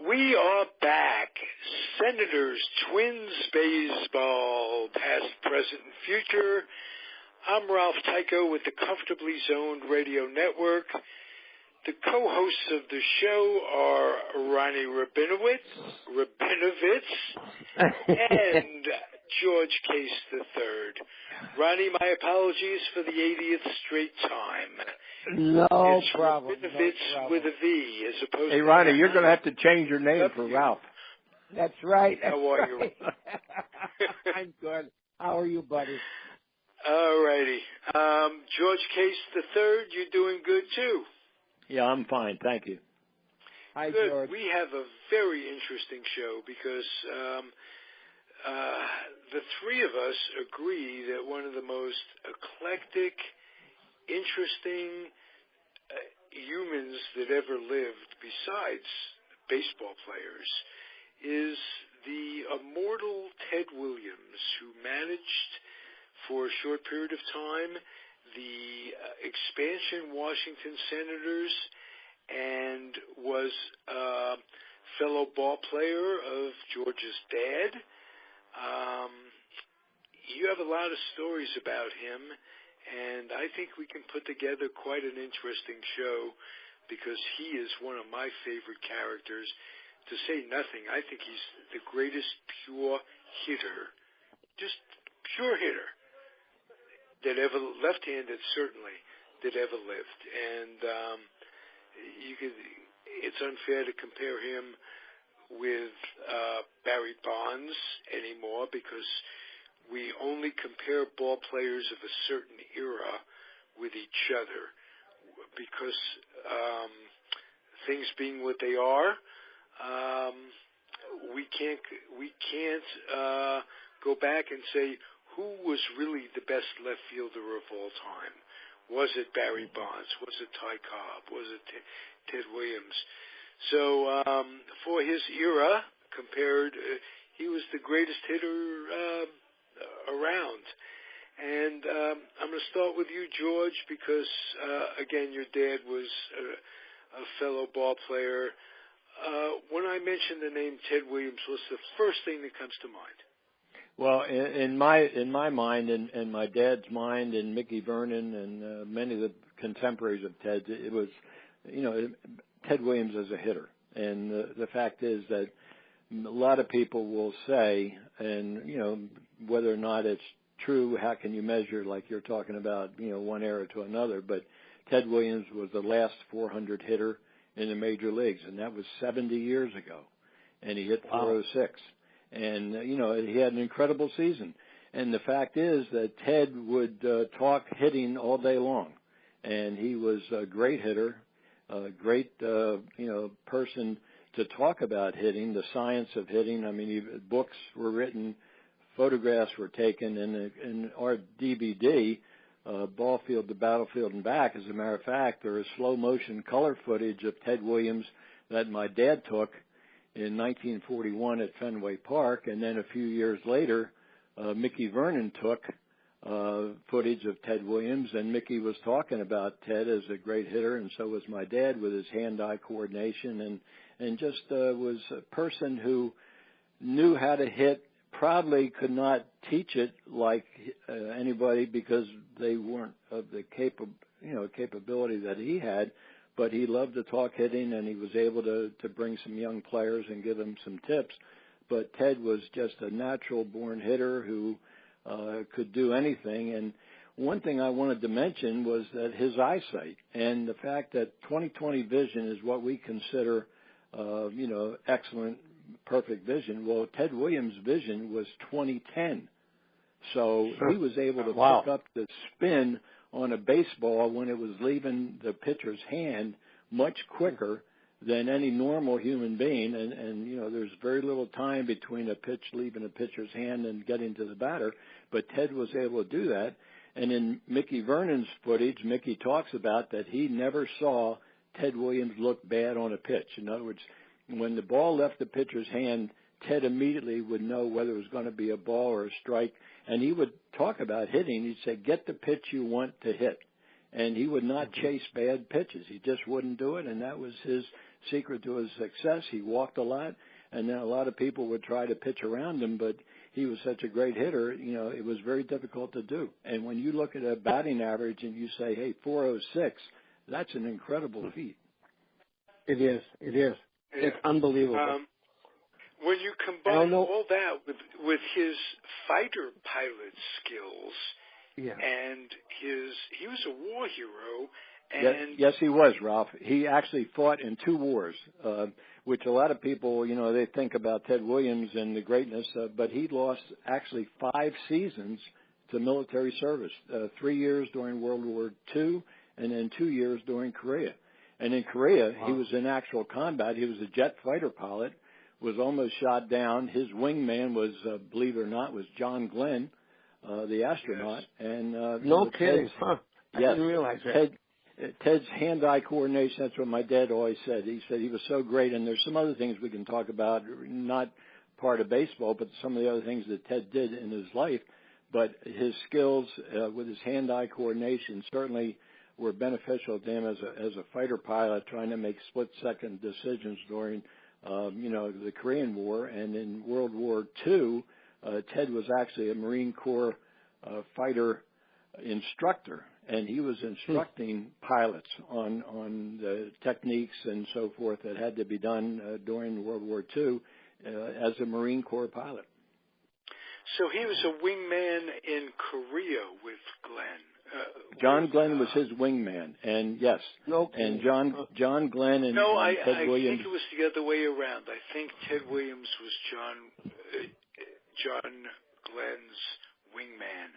We are back. Senators, Twins baseball, past, present, and future. I'm Ralph Tyko with the Comfortably Zoned Radio Network. The co-hosts of the show are Ronnie Rabinovitz, and George Case III. Ronnie, my apologies for the 80th straight time. No It's problem. Rabinovitz with a V as opposed to... Hey, Ronnie, you're going to have to change your name for Ralph. That's right. How are you? I'm good. How are you, buddy? All righty. George Case III, you're doing good, too. Yeah, I'm fine. Thank you. Hi, Good. George. We have a very interesting show because the three of us agree that one of the most eclectic, interesting humans that ever lived, besides baseball players, is the immortal Ted Williams, who managed for a short period of time the expansion Washington Senators and was a fellow ball player of George's dad. You have a lot of stories about him, and I think we can put together quite an interesting show because he is one of my favorite characters. To say nothing, I think he's the greatest pure hitter, just pure hitter, that ever, left-handed certainly, that ever lived. And it's unfair to compare him with Barry Bonds anymore because we only compare ball players of a certain era with each other because things being what they are, we can't go back and say who was really the best left fielder of all time. Was it Barry Bonds? Was it Ty Cobb? Was it Ted Williams? So for his era, compared, he was the greatest hitter around. And I'm going to start with you, George, because, again, your dad was a fellow ball player. When I mention the name Ted Williams, what's the first thing that comes to mind? Well, in my mind, and my dad's mind, and Mickey Vernon, and many of the contemporaries of Ted, it was, Ted Williams as a hitter. And the fact is that a lot of people will say, and whether or not it's true, how can you measure, like you're talking about, one era to another? But Ted Williams was the last 400 hitter in the major leagues, and that was 70 years ago, and he hit 406. And, he had an incredible season. And the fact is that Ted would talk hitting all day long. And he was a great hitter, a great, person to talk about hitting, the science of hitting. I mean, books were written, photographs were taken, and in our DVD, Ball Field to Battlefield and Back, as a matter of fact, there is slow motion color footage of Ted Williams that my dad took in 1941 at Fenway Park, and then a few years later, Mickey Vernon took footage of Ted Williams, and Mickey was talking about Ted as a great hitter, and so was my dad with his hand-eye coordination, and just was a person who knew how to hit, probably could not teach it like anybody because they weren't of the capability that he had. But he loved to talk hitting, and he was able to bring some young players and give them some tips. But Ted was just a natural-born hitter who could do anything. And one thing I wanted to mention was that his eyesight and the fact that 20/20 vision is what we consider, excellent, perfect vision. Well, Ted Williams' vision was 20/10. So he was able to pick up the spin on a baseball when it was leaving the pitcher's hand much quicker than any normal human being. And there's very little time between a pitch leaving a pitcher's hand and getting to the batter. But Ted was able to do that. And in Mickey Vernon's footage, Mickey talks about that he never saw Ted Williams look bad on a pitch. In other words, when the ball left the pitcher's hand, Ted immediately would know whether it was going to be a ball or a strike. And he would talk about hitting. He'd say, get the pitch you want to hit. and he would not chase bad pitches. He just wouldn't do it, and that was his secret to his success. He walked a lot, and then a lot of people would try to pitch around him, but he was such a great hitter, it was very difficult to do. And when you look at a batting average and you say, hey, 406, that's an incredible feat. It is. Yeah. It's unbelievable. When you combine all that with his fighter pilot skills, and he was a war hero. And yes, he was, Ralph. He actually fought in 2 wars, which a lot of people, they think about Ted Williams and the greatness, but he lost actually 5 seasons to military service, 3 years during World War II, and then 2 years during Korea. And in Korea, he was in actual combat. He was a jet fighter pilot, was almost shot down. His wingman was, believe it or not, was John Glenn, the astronaut. Yes. And no kidding, huh? I didn't realize that. Ted's hand-eye coordination, that's what my dad always said. He said he was so great, and there's some other things we can talk about, not part of baseball, but some of the other things that Ted did in his life. But his skills with his hand-eye coordination certainly were beneficial to him as a fighter pilot trying to make split-second decisions during, the Korean War. And in World War II, Ted was actually a Marine Corps fighter instructor, and he was instructing pilots on the techniques and so forth that had to be done during World War II as a Marine Corps pilot. So he was a wingman in Korea with Glenn. John Glenn was his wingman, and yes, and John Glenn and Ted Williams. I think it was the other way around. I think Ted Williams was John Glenn's wingman.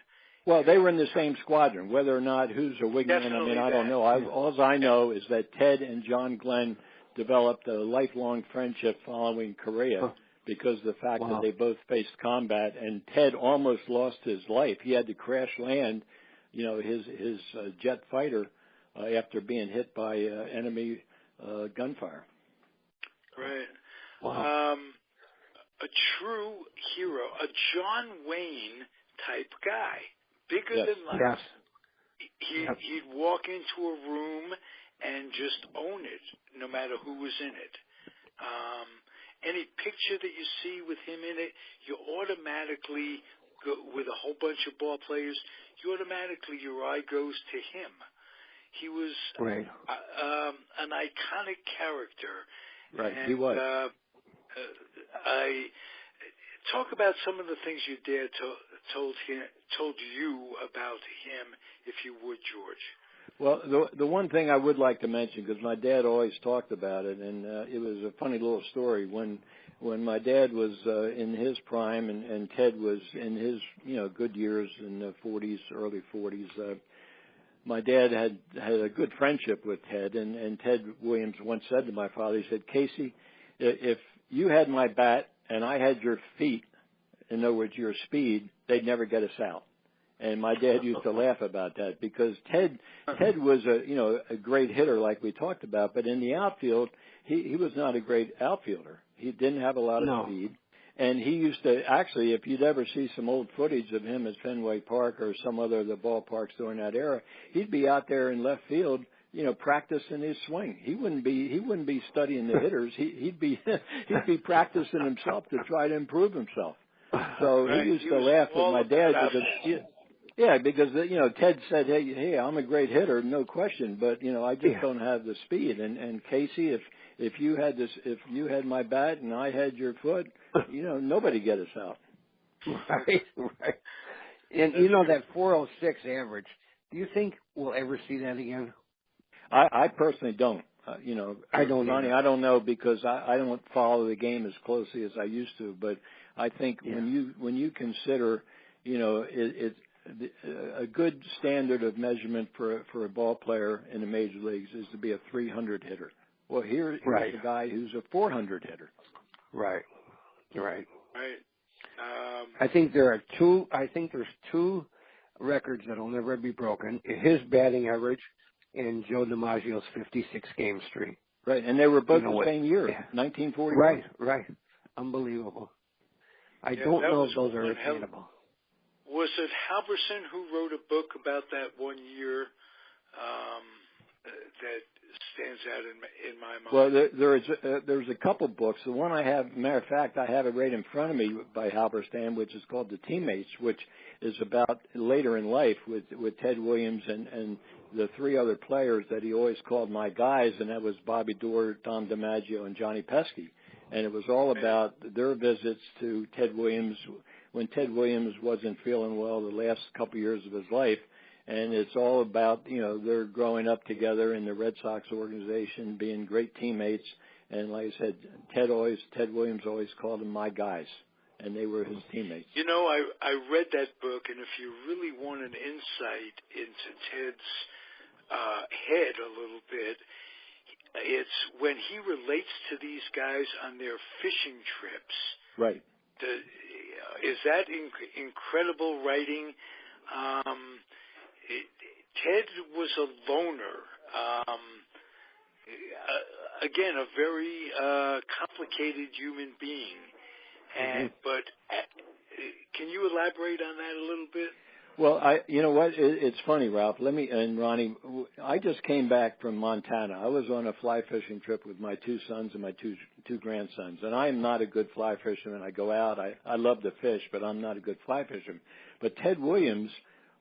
Well, they were in the same squadron. Whether or not who's a wingman, I don't know. All I know is that Ted and John Glenn developed a lifelong friendship following Korea because of the fact that they both faced combat, and Ted almost lost his life. He had to crash land, his jet fighter after being hit by enemy gunfire. Right. Wow. A true hero, a John Wayne type guy. Bigger than life. Yes. He'd walk into a room and just own it, no matter who was in it. Any picture that you see with him in it, you automatically go with a whole bunch of ball players. Your eye goes to him. He was an iconic character. Right, and, he was. I talk about some of the things your dad told you about him, if you would, George. Well, the one thing I would like to mention, because my dad always talked about it, and it was a funny little story. When my dad was in his prime and Ted was in his good years in the 40s, early 40s, my dad had a good friendship with Ted, and Ted Williams once said to my father, he said, Casey, if you had my bat and I had your feet, in other words, your speed, they'd never get us out. And my dad used to laugh about that because Ted was a great hitter like we talked about, but in the outfield, he was not a great outfielder. He didn't have a lot of speed. And he used to actually, if you'd ever see some old footage of him at Fenway Park or some other of the ballparks during that era, he'd be out there in left field, practicing his swing. He wouldn't be studying the hitters. He'd be practicing himself to try to improve himself. So he used to laugh with my dad because Ted said, hey, I'm a great hitter, no question, but I just don't have the speed. And Casey, if you had my bat and I had your foot, nobody get us out. Right. And that 406 average, do you think we'll ever see that again? I personally don't. I don't, Ronnie, I don't know because I don't follow the game as closely as I used to. But I think when you consider, it's a good standard of measurement for a ball player in the major leagues is to be a 300 hitter. Well, here's a guy who's a 400 hitter. Right. I think there's two records that'll never be broken: his batting average and Joe DiMaggio's 56-game streak. Right, and they were both the same year, 1941. Right. Unbelievable. I don't know if those are attainable. Was it Halverson who wrote a book about that one year? that stands out in my mind? Well, there's a couple books. The one I have, matter of fact, I have it right in front of me by Halberstam, which is called The Teammates, which is about later in life with Ted Williams and the three other players that he always called my guys, and that was Bobby Doerr, Tom DiMaggio, and Johnny Pesky. And it was all about their visits to Ted Williams when Ted Williams wasn't feeling well the last couple years of his life. And it's all about, they're growing up together in the Red Sox organization, being great teammates. And like I said, Ted Williams always called them my guys, and they were his teammates. I read that book, and if you really want an insight into Ted's head a little bit, it's when he relates to these guys on their fishing trips. Right. Is that incredible writing? Ted was a loner. Again, a very complicated human being. But can you elaborate on that a little bit? Well, you know what? It's funny, Ralph. And Ronnie, I just came back from Montana. I was on a fly fishing trip with my two sons and my two grandsons. And I am not a good fly fisherman. I go out. I love to fish, but I'm not a good fly fisherman. But Ted Williams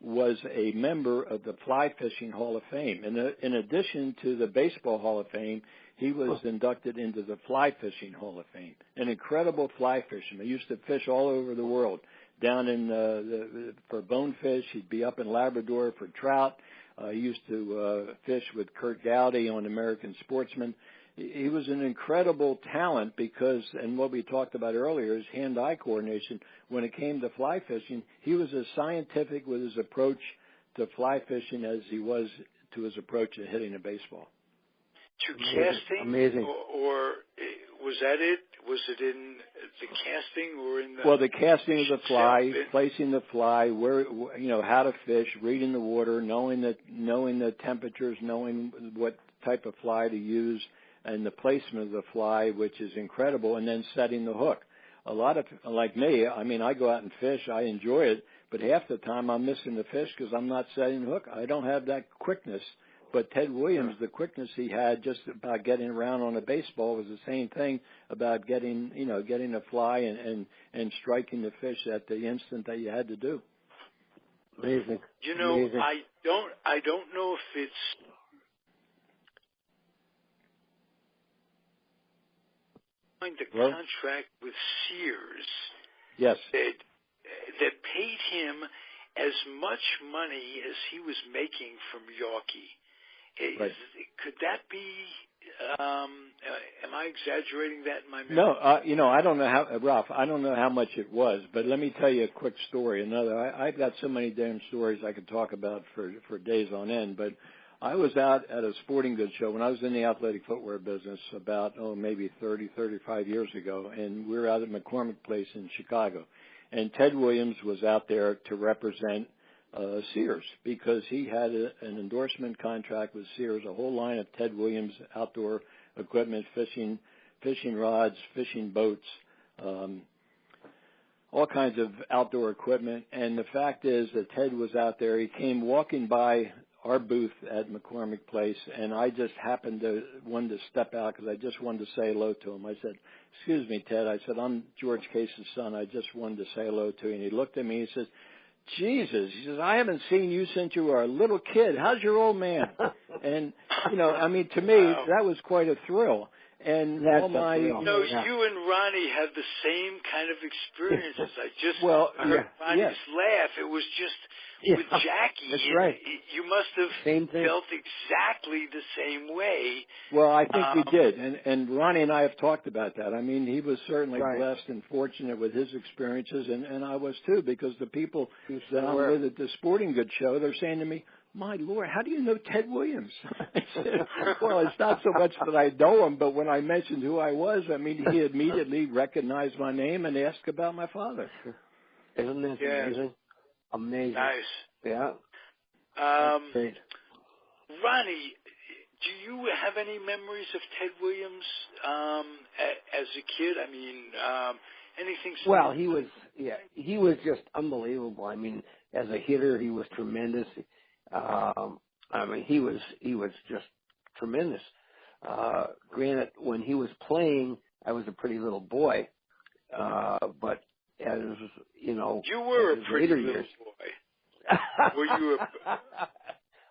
was a member of the Fly Fishing Hall of Fame. In addition to the Baseball Hall of Fame, he was inducted into the Fly Fishing Hall of Fame. An incredible fly fisherman. He used to fish all over the world. Down in for bonefish, he'd be up in Labrador for trout. He used to fish with Kurt Gowdy on American Sportsman. He was an incredible talent because, and what we talked about earlier is hand-eye coordination. When it came to fly fishing, he was as scientific with his approach to fly fishing as he was to his approach to hitting a baseball. To casting? Amazing. Or was that it? Was it in the casting or in the... Well, the casting of the fly, placing the fly, where, how to fish, reading the water, knowing the temperatures, knowing what type of fly to use, and the placement of the fly, which is incredible, and then setting the hook. A lot of, like me, I go out and fish. I enjoy it, but half the time I'm missing the fish because I'm not setting the hook. I don't have that quickness. But Ted Williams, the quickness he had just about getting around on a baseball was the same thing about getting a fly and striking the fish at the instant that you had to do. Amazing. Amazing. I don't know if it's the contract with Sears. Yes. That paid him as much money as he was making from Yawkey. Right. Could that be? Am I exaggerating that in my memory? No, I don't know how, Ralph. I don't know how much it was, but let me tell you a quick story. I've got so many damn stories I could talk about for days on end. But I was out at a sporting goods show when I was in the athletic footwear business about maybe 35 years ago, and we were out at McCormick Place in Chicago, and Ted Williams was out there to represent Sears because he had an endorsement contract with Sears, a whole line of Ted Williams outdoor equipment, fishing rods, fishing boats, all kinds of outdoor equipment. And the fact is that Ted was out there. He came walking by our booth at McCormick Place, and I just wanted to step out because I just wanted to say hello to him. I said, "Excuse me, Ted." I said, "I'm George Case's son. I just wanted to say hello to you." And he looked at me. He says, "Jesus," he says, "I haven't seen you since you were a little kid. How's your old man?" And, to me, that was quite a thrill. And that's all my... You and Ronnie had the same kind of experiences. I just heard Ronnie's laugh. It was just with Jackie. That's right. You must have felt exactly the same way. Well, I think we did. And Ronnie and I have talked about that. He was certainly blessed and fortunate with his experiences, and I was too, because the people that I'm with at the sporting goods show, they're saying to me, "My Lord, how do you know Ted Williams?" I said, "Well, it's not so much that I know him, but when I mentioned who I was, he immediately recognized my name and asked about my father." Isn't this amazing? Amazing. Nice. Yeah. Great. Ronnie, do you have any memories of Ted Williams as a kid? Anything? Well, he was just unbelievable. As a hitter, he was tremendous. I mean, he was just tremendous. Granted, when he was playing, I was a pretty little boy, but as you know, you were a pretty little years, boy. Were you a?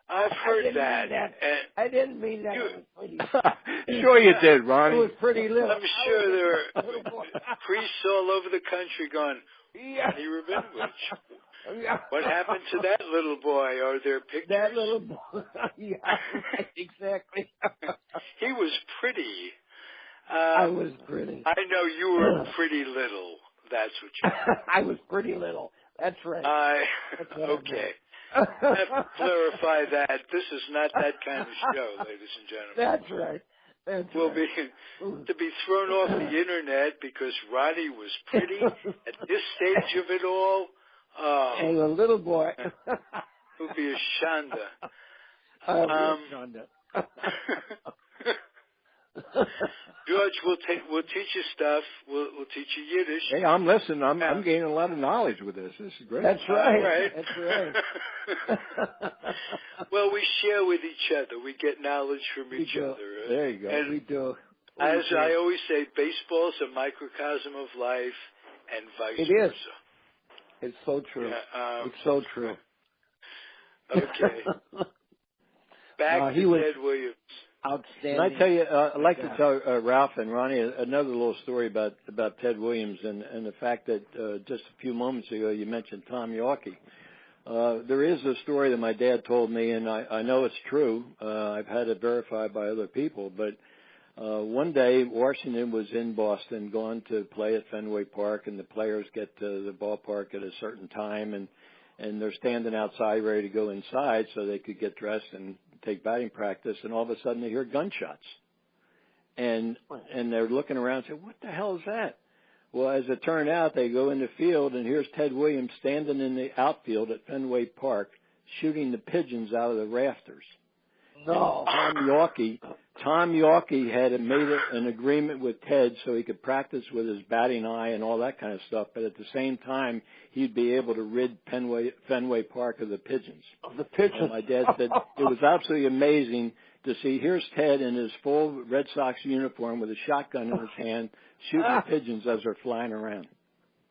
I've heard that. I didn't mean that. Sure you did, Ronnie. It was pretty little. I'm sure there are priests all over the country going, Ronnie Rabinovitz. What happened to that little boy? Are there pictures? That little boy. Yeah, right, exactly. He was pretty. I was pretty. I know you were pretty little. That's what you were. I was pretty little. That's right. Okay. I have to clarify that. This is not that kind of show, ladies and gentlemen. That's right. Will be to be thrown off the internet because Ronnie was pretty at this stage of it all. And a little boy. It would be a shanda. George, we'll teach you stuff. We'll teach you Yiddish. Hey, I'm listening. I'm gaining a lot of knowledge with this. This is great. That's right. Right. That's right. Well, we share with each other. We get knowledge from each other. There you go. And we do. As I always say, baseball's a microcosm of life, and vice versa. It's so true. Yeah, it's so true. Okay. Back to Ted Williams. Outstanding. And I tell you, I'd like to tell Ralph and Ronnie another little story about Ted Williams and the fact that just a few moments ago you mentioned Tom Yawkey. There is a story that my dad told me, and I know it's true. I've had it verified by other people, but one day Washington was in Boston going to play at Fenway Park, and the players get to the ballpark at a certain time, and they're standing outside ready to go inside so they could get dressed and take batting practice, and all of a sudden they hear gunshots. And they're looking around and say, what the hell is that? Well, as it turned out, they go in the field, and here's Ted Williams standing in the outfield at Fenway Park shooting the pigeons out of the rafters. No. Tom Yawkey had made an agreement with Ted so he could practice with his batting eye and all that kind of stuff, but at the same time, he'd be able to rid Fenway Park of the pigeons. And my dad said it was absolutely amazing to see, here's Ted in his full Red Sox uniform with a shotgun in his hand, shooting pigeons as they're flying around.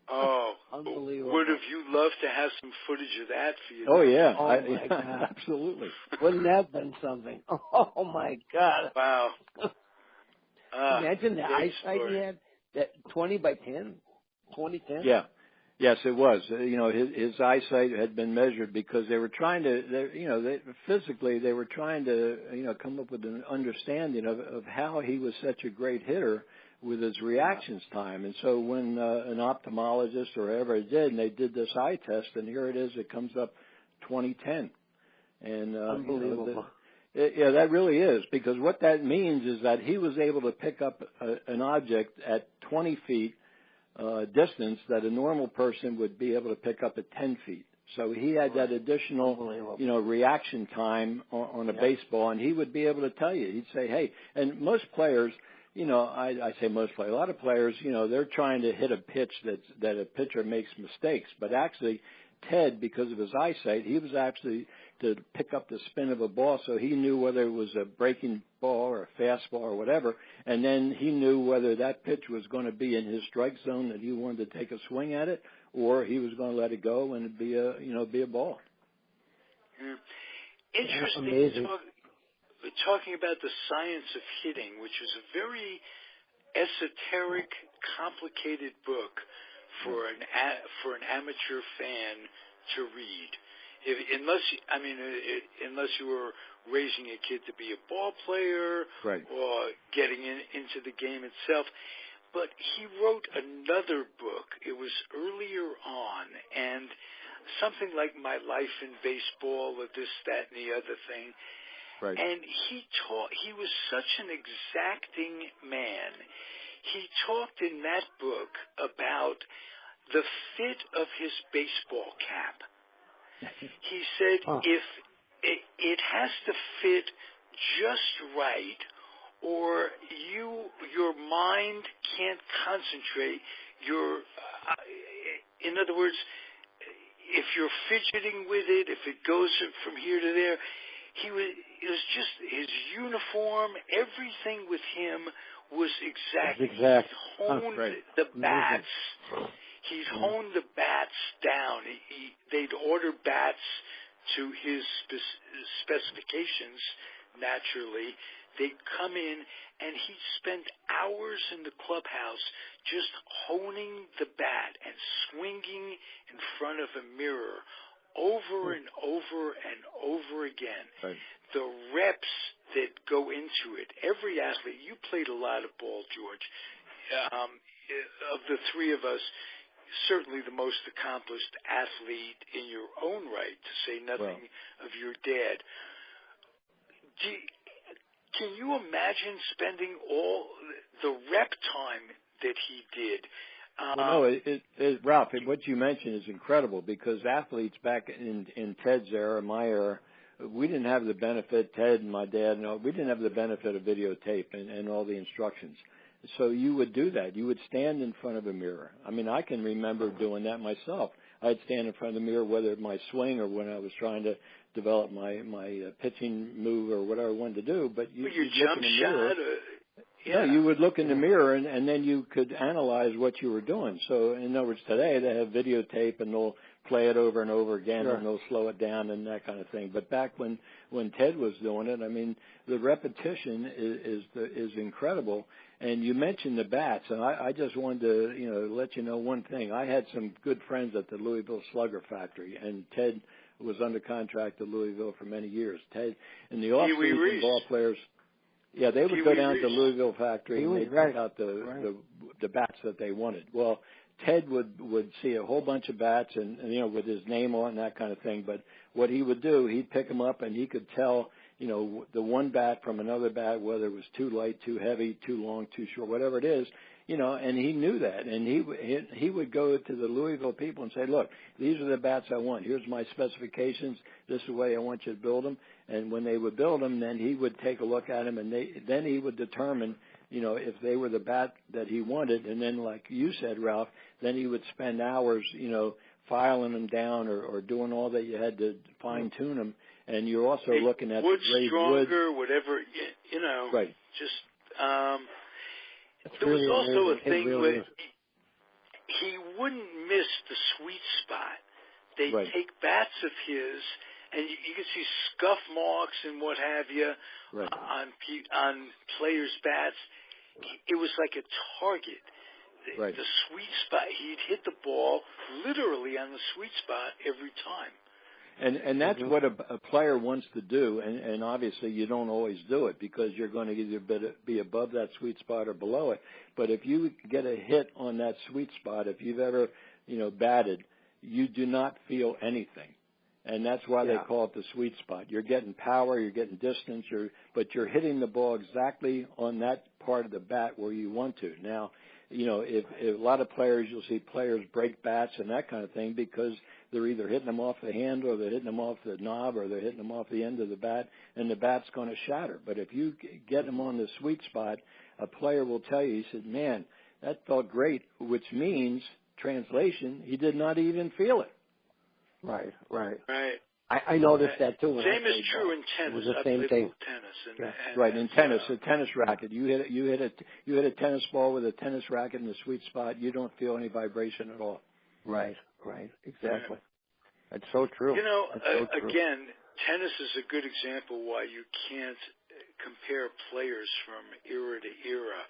Oh, unbelievable. Would have you loved to have some footage of that for you? Oh, yeah. Oh, my God. Absolutely. Wouldn't that have been something? Oh, my God. Wow. Imagine the eyesight he had, that 20 by 10, 2010. Yeah. Yes, it was. His eyesight had been measured because they were trying to, physically they were trying to, come up with an understanding of how he was such a great hitter with his reactions time. And so when an ophthalmologist or whoever did, and they did this eye test, and here it is, it comes up 2010. And unbelievable. That really is, because what that means is that he was able to pick up an object at 20 feet distance that a normal person would be able to pick up at 10 feet. So he had that additional, reaction time on a baseball, and he would be able to tell you. He'd say, hey, and most players, I say most players, a lot of players, they're trying to hit a pitch that a pitcher makes mistakes. But actually, Ted, because of his eyesight, he was actually to pick up the spin of a ball, so he knew whether it was a breaking ball or a fastball or whatever, and then he knew whether that pitch was going to be in his strike zone that he wanted to take a swing at it, or he was going to let it go and it'd be a ball. Yeah. Interesting. Talking about the science of hitting, which is a very esoteric, complicated book for an amateur fan to read. Unless you were raising a kid to be a ball player, right, or getting into the game itself. But he wrote another book. It was earlier on, and something like My Life in Baseball, or this, that, and the other thing. Right. And he was such an exacting man. He talked in that book about the fit of his baseball cap. He said if it has to fit just right, or your mind can't concentrate. In other words, if you're fidgeting with it, if it goes from here to there, it was just his uniform, everything with him was exact. Exact. He's honed the bats. He's honed the bats down. They'd order bats to his specifications, naturally. They'd come in, and he'd spend hours in the clubhouse just honing the bat and swinging in front of a mirror over and over and over again. Right. The reps that go into it. Every athlete, you played a lot of ball, George. Of the three of us, certainly the most accomplished athlete in your own right, to say nothing of your dad. Can you imagine spending all the rep time that he did? Ralph, what you mentioned is incredible, because athletes back in Ted's era, my era, we didn't have the benefit, Ted and my dad, we didn't have the benefit of videotape and all the instructions. So you would do that. You would stand in front of a mirror. I mean, I can remember doing that myself. I'd stand in front of the mirror, whether it my swing or when I was trying to develop my pitching move or whatever I wanted to do. But you jump shot. You would look in the mirror and then you could analyze what you were doing. So in other words, today they have videotape and they'll play it over and over again and they'll slow it down and that kind of thing. But back when Ted was doing it, I mean, the repetition is incredible. And you mentioned the bats, and I just wanted to let you know one thing. I had some good friends at the Louisville Slugger factory, and Ted was under contract to Louisville for many years. Ted and the off-season ball players, they would go down to Louisville factory and they'd pick out the bats that they wanted. Well, Ted would see a whole bunch of bats and with his name on and that kind of thing. But what he would do, he'd pick them up and he could tell the one bat from another bat, whether it was too light, too heavy, too long, too short, whatever it is, and he knew that. And he would go to the Louisville people and say, look, these are the bats I want. Here's my specifications. This is the way I want you to build them. And when they would build them, then he would take a look at them, and then he would determine, if they were the bat that he wanted. And then, like you said, Ralph, then he would spend hours, filing them down or doing all that you had to fine-tune them. And you're also looking at wood the stronger, whatever, Right. Just there was also a thing where he wouldn't miss the sweet spot. They'd take bats of his, and you could see scuff marks and what have you on players' bats. It was like a target. The sweet spot. He'd hit the ball literally on the sweet spot every time. And that's what a player wants to do, and obviously you don't always do it because you're going to either be above that sweet spot or below it. But if you get a hit on that sweet spot, if you've ever, batted, you do not feel anything. And that's why they call it the sweet spot. You're getting power, you're getting distance, but you're hitting the ball exactly on that part of the bat where you want to. Now, if a lot of players, you'll see players break bats and that kind of thing because they're either hitting them off the handle or they're hitting them off the knob or they're hitting them off the end of the bat, and the bat's going to shatter. But if you get them on the sweet spot, a player will tell you, he said, man, that felt great, which means, translation, he did not even feel it. Right. I noticed that too. Same is true in tennis. It was the same thing. In tennis, a tennis racket. You hit a tennis ball with a tennis racket in the sweet spot. You don't feel any vibration at all. Right. Exactly. That's so true. Again, tennis is a good example why you can't compare players from era to era,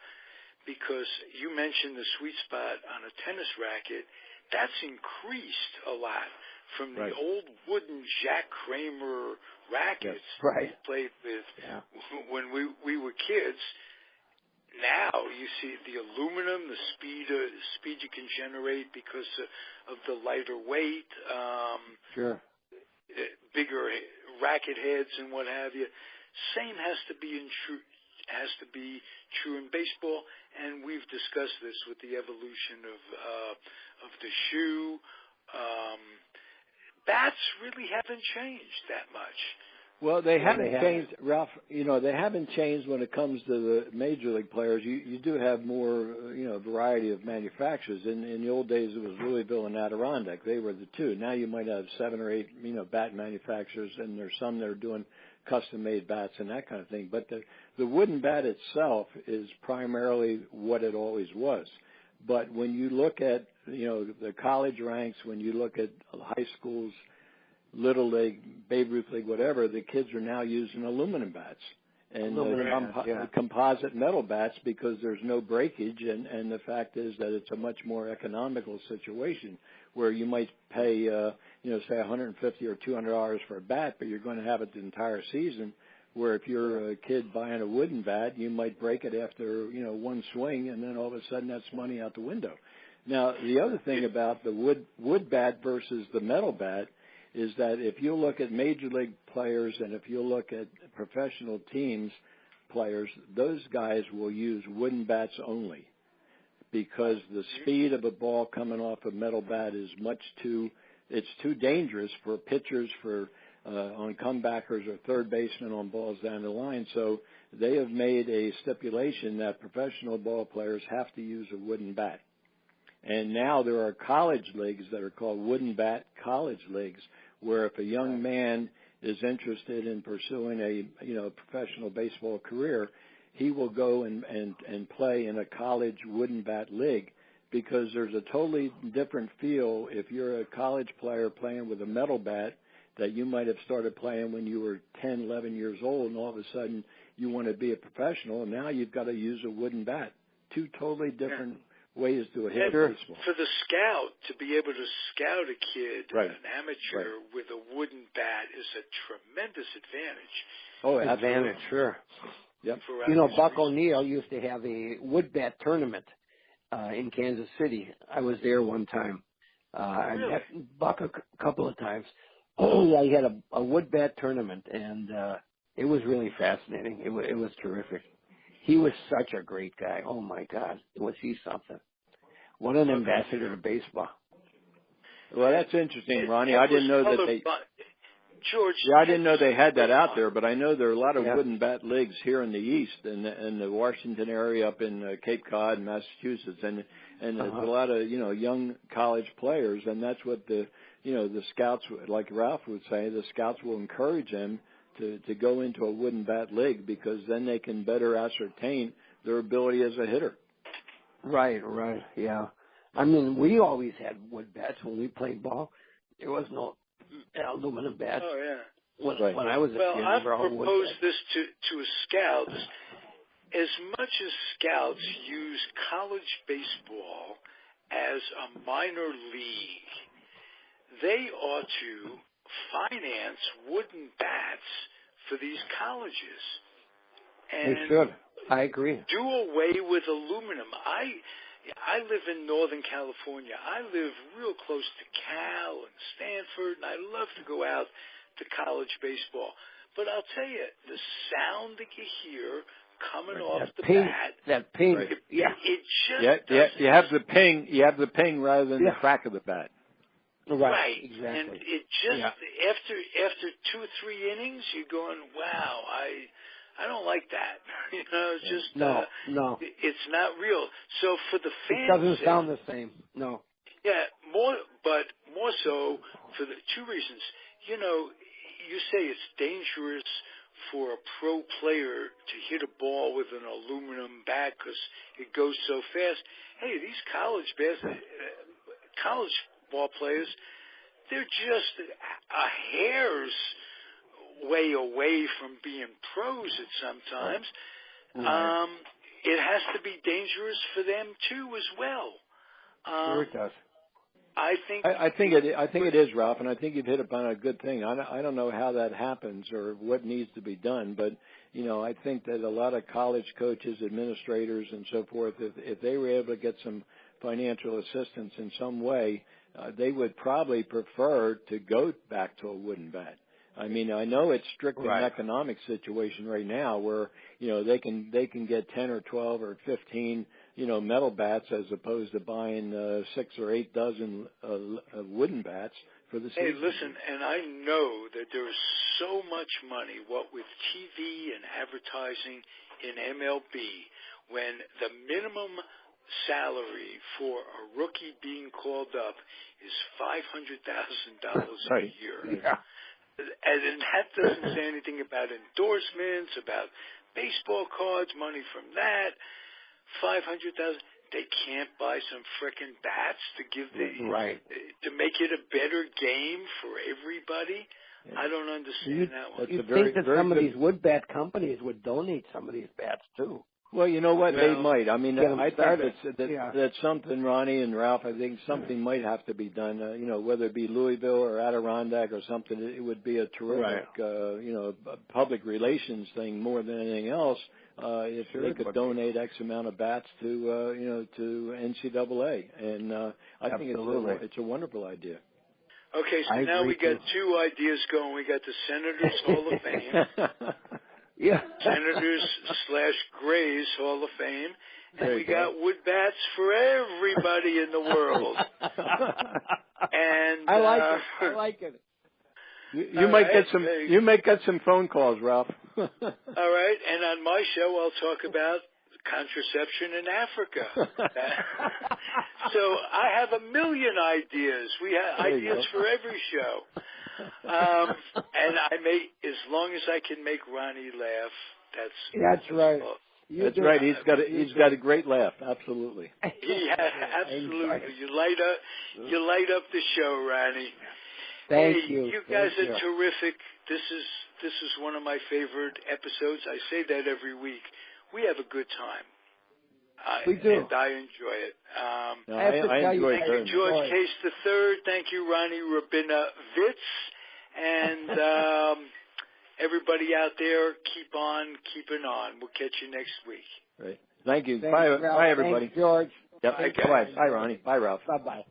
because you mentioned the sweet spot on a tennis racket. That's increased a lot from the old wooden Jack Kramer rackets we played with when we were kids. Now you see the aluminum, the speed you can generate because of the lighter weight, bigger racket heads and what have you. Same has to be true in baseball, and we've discussed this with the evolution of the shoe. Bats really haven't changed that much. Well, they haven't changed, Ralph. They haven't changed when it comes to the major league players. You do have more, variety of manufacturers. In the old days, it was Louisville and Adirondack. They were the two. Now you might have 7 or 8, bat manufacturers, and there's some that are doing custom-made bats and that kind of thing. But the wooden bat itself is primarily what it always was. But when you look at, the college ranks, when you look at high schools, Little League, Babe Ruth League, whatever, the kids are now using aluminum bats and composite metal bats because there's no breakage, and the fact is that it's a much more economical situation where you might pay, say $150 or $200 for a bat, but you're going to have it the entire season. Where if you're a kid buying a wooden bat, you might break it after, one swing, and then all of a sudden that's money out the window. Now, the other thing about the wood bat versus the metal bat is that if you look at major league players and if you look at professional teams players, those guys will use wooden bats only because the speed of a ball coming off a metal bat is it's too dangerous for pitchers, on comebackers or third basemen on balls down the line. So they have made a stipulation that professional ball players have to use a wooden bat. And now there are college leagues that are called wooden bat college leagues, where if a young man is interested in pursuing a professional baseball career, he will go and play in a college wooden bat league because there's a totally different feel if you're a college player playing with a metal bat that you might have started playing when you were 10, 11 years old, and all of a sudden you want to be a professional, and now you've got to use a wooden bat. Two totally different ways to hit baseball. For the scout, to be able to scout a kid, right. an amateur, right. with a wooden bat is a tremendous advantage. Oh, advantage, sure. Yep. Buck O'Neill used to have a wood bat tournament in Kansas City. I was there one time. I met Buck a couple of times. Yeah, he had a wood bat tournament, and it was really fascinating. It was terrific. He was such a great guy. Oh, my God. Was he something? What an ambassador to baseball. Well, that's interesting, Ronnie. I didn't know that they... George. Yeah, I didn't know they had that out there, but I know there are a lot of wooden bat leagues here in the East, in the Washington area, up in Cape Cod, Massachusetts, and there's a lot of young college players, and that's what the scouts, like Ralph would say, the scouts will encourage them to go into a wooden bat league because then they can better ascertain their ability as a hitter. Right, yeah. I mean, we always had wood bats when we played ball. There was no aluminum bats. Oh, yeah. When I was a kid, I've we were all proposed this to a scout. As much as scouts use college baseball as a minor league, they ought to finance wooden bats for these colleges. And they should. I agree. Do away with aluminum. I live in Northern California. I live real close to Cal and Stanford, and I love to go out to college baseball. But I'll tell you, the sound that you hear coming off the bat, that ping, it just you have the ping. You have the ping rather than the crack of the bat. Right, exactly. And it just after 2 or 3 innings, you're going, wow, I don't like that. It's just no. It's not real. So for the fans, it doesn't sound the same. No. Yeah, more so for the 2 reasons. You say it's dangerous for a pro player to hit a ball with an aluminum bat because it goes so fast. Hey, these college ball players, they're just a hair's way away from being pros at sometimes. Right. It has to be dangerous for them too as well. Sure it does. I think it is, Ralph, and I think you've hit upon a good thing. I don't know how that happens or what needs to be done, but I think that a lot of college coaches, administrators, and so forth, if they were able to get some financial assistance in some way, they would probably prefer to go back to a wooden bat. I mean, I know it's strictly an economic situation right now where, they can get 10 or 12 or 15, metal bats as opposed to buying 6 or 8 dozen wooden bats for the season. Hey, listen, and I know that there is so much money, what with TV and advertising in MLB, when the minimum salary for a rookie being called up is $500,000 a year. Yeah. and that doesn't say anything about endorsements, about baseball cards, money from that. 500,000. They can't buy some frickin' bats to give to make it a better game for everybody. Yeah. I don't understand that one. You'd think that some of these wood bat companies would donate some of these bats too. Well, you know what? They might. I mean, I think that's something, Ronnie and Ralph. I think something might have to be done. You know, whether it be Louisville or Adirondack or something, it would be a terrific, public relations thing more than anything else. If they could donate X amount of bats to, to NCAA, and I think it's a wonderful idea. Okay, so now we got two ideas going. We got the Senators Hall of Fame. Yeah. Senators/Grays Hall of Fame. And we got wood bats for everybody in the world. And I like it. You might get some phone calls, Ralph. All right, and on my show I'll talk about contraception in Africa. So I have a million ideas. We have ideas for every show. And as long as I can make Ronnie laugh, that's right. That's right. He's got a great laugh. Absolutely. Yeah, absolutely. You light up the show, Ronnie. Thank you. You guys are terrific. This is one of my favorite episodes. I say that every week. We have a good time. We do. And I enjoy it. I enjoy it. Thank you, George Case III. Thank you, Ronnie Rabinovitz. And everybody out there, keep on keeping on. We'll catch you next week. Right. Thank you. Bye, everybody. Thanks, George. Yep. Bye, Ronnie. Bye, Ralph. Bye-bye.